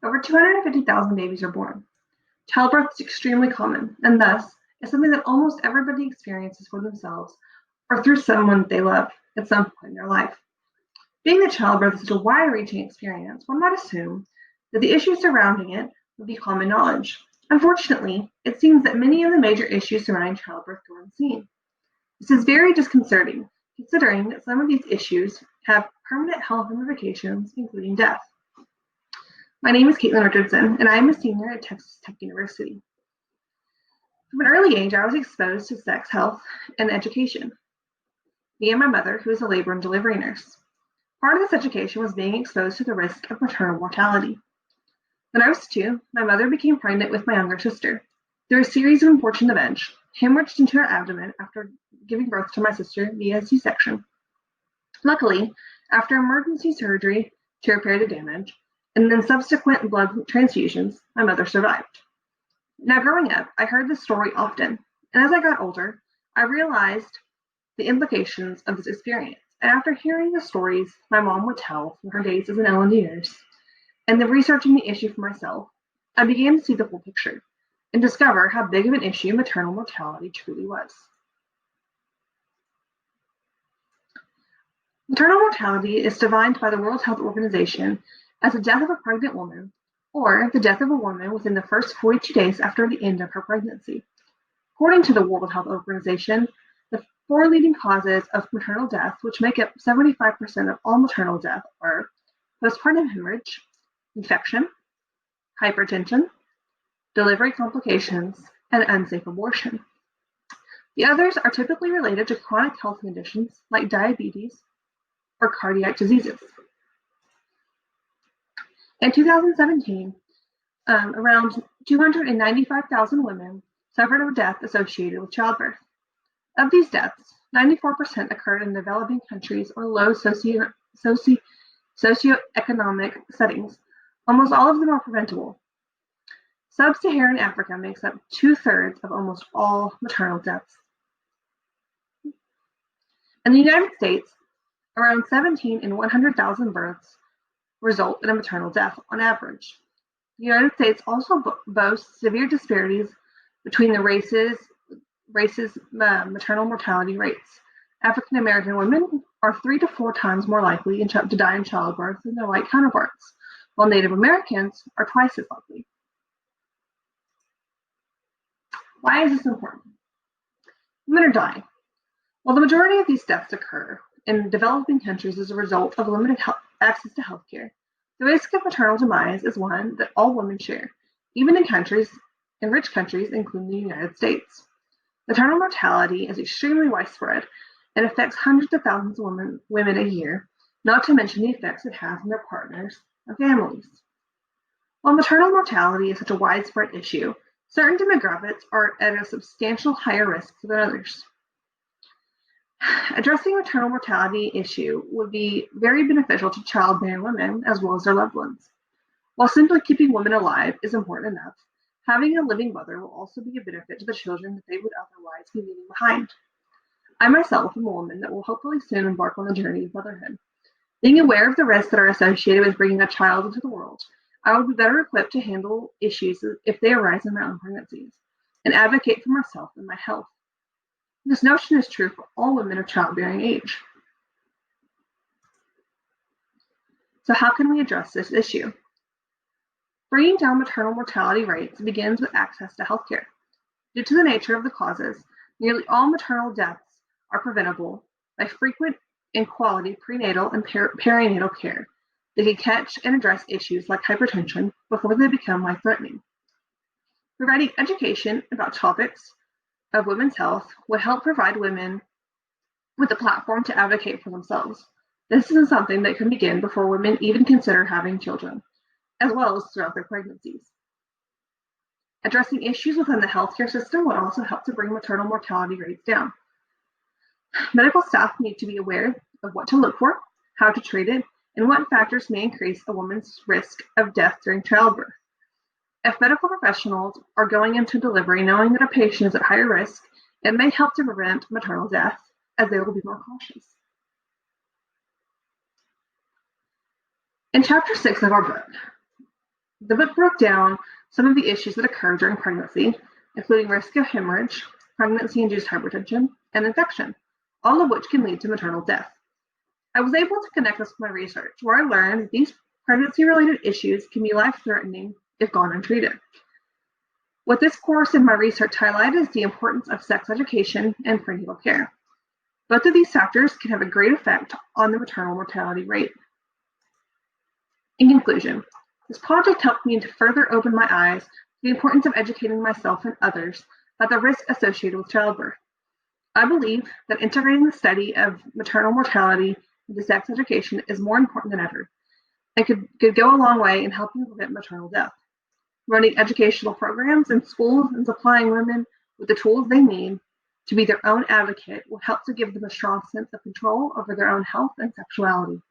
Over 250,000 babies are born. Childbirth is extremely common, and thus is something that almost everybody experiences for themselves or through someone they love at some point in their life. Being that childbirth is such a wide-reaching experience, one might assume that the issues surrounding it would be common knowledge. Unfortunately, it seems that many of the major issues surrounding childbirth go unseen. This is very disconcerting, considering that some of these issues have permanent health ramifications, including death. My name is Caitlin Richardson, and I am a senior at Texas Tech University. From an early age, I was exposed to sex, health, and education. Me and my mother, who is a labor and delivery nurse. Part of this education was being exposed to the risk of maternal mortality. When I was 2, my mother became pregnant with my younger sister. Through a series of unfortunate events, hemorrhaged into her abdomen after giving birth to my sister via C-section. Luckily, after emergency surgery to repair the damage, and then subsequent blood transfusions, my mother survived. Now, growing up, I heard this story often, and as I got older, I realized the implications of this experience. And after hearing the stories my mom would tell from her days as an L&D nurse, and then researching the issue for myself, I began to see the full picture and discover how big of an issue maternal mortality truly was. Maternal mortality is defined by the World Health Organization as the death of a pregnant woman or the death of a woman within the first 42 days after the end of her pregnancy. According to the World Health Organization, the 4 leading causes of maternal death, which make up 75% of all maternal death, are postpartum hemorrhage, infection, hypertension, delivery complications, and unsafe abortion. The others are typically related to chronic health conditions like diabetes or cardiac diseases. In 2017, around 295,000 women suffered a death associated with childbirth. Of these deaths, 94% occurred in developing countries or low socioeconomic settings. Almost all of them are preventable. Sub-Saharan Africa makes up 2/3 of almost all maternal deaths. In the United States, around 17 in 100,000 births result in a maternal death on average. The United States also boasts severe disparities between the races' maternal mortality rates. African American women are 3 to 4 times more likely to die in childbirth than their white counterparts, while Native Americans are twice as likely. Why is this important? Women are dying. While the majority of these deaths occur in developing countries as a result of limited access to healthcare, the risk of maternal demise is one that all women share, even in rich countries, including the United States. Maternal mortality is extremely widespread and affects hundreds of thousands of women a year, not to mention the effects it has on their partners and families. While maternal mortality is such a widespread issue, certain demographics are at a substantial higher risk than others. Addressing maternal mortality issue would be very beneficial to childbearing women as well as their loved ones. While simply keeping women alive is important enough, having a living mother will also be a benefit to the children that they would otherwise be leaving behind. I myself am a woman that will hopefully soon embark on the journey of motherhood. Being aware of the risks that are associated with bringing a child into the world, I will be better equipped to handle issues if they arise in my own pregnancies, and advocate for myself and my health. This notion is true for all women of childbearing age. So how can we address this issue? Bringing down maternal mortality rates begins with access to healthcare. Due to the nature of the causes, nearly all maternal deaths are preventable by frequent and quality prenatal and perinatal care that can catch and address issues like hypertension before they become life-threatening. Providing education about topics of women's health would help provide women with a platform to advocate for themselves. This is something that can begin before women even consider having children, as well as throughout their pregnancies. Addressing issues within the healthcare system would also help to bring maternal mortality rates down. Medical staff need to be aware of what to look for, how to treat it, and what factors may increase a woman's risk of death during childbirth. If medical professionals are going into delivery knowing that a patient is at higher risk, it may help to prevent maternal death, as they will be more cautious. In Chapter 6 of our book, The book broke down some of the issues that occur during pregnancy, including risk of hemorrhage, pregnancy-induced hypertension, and infection, all of which can lead to maternal death. I was able to connect this with my research, where I learned that these pregnancy-related issues can be life-threatening if gone untreated. What this course and my research highlighted is the importance of sex education and prenatal care. Both of these factors can have a great effect on the maternal mortality rate. In conclusion, this project helped me to further open my eyes to the importance of educating myself and others about the risks associated with childbirth. I believe that integrating the study of maternal mortality into sex education is more important than ever and could go a long way in helping prevent maternal death. Running educational programs in schools and supplying women with the tools they need to be their own advocate will help to give them a strong sense of control over their own health and sexuality.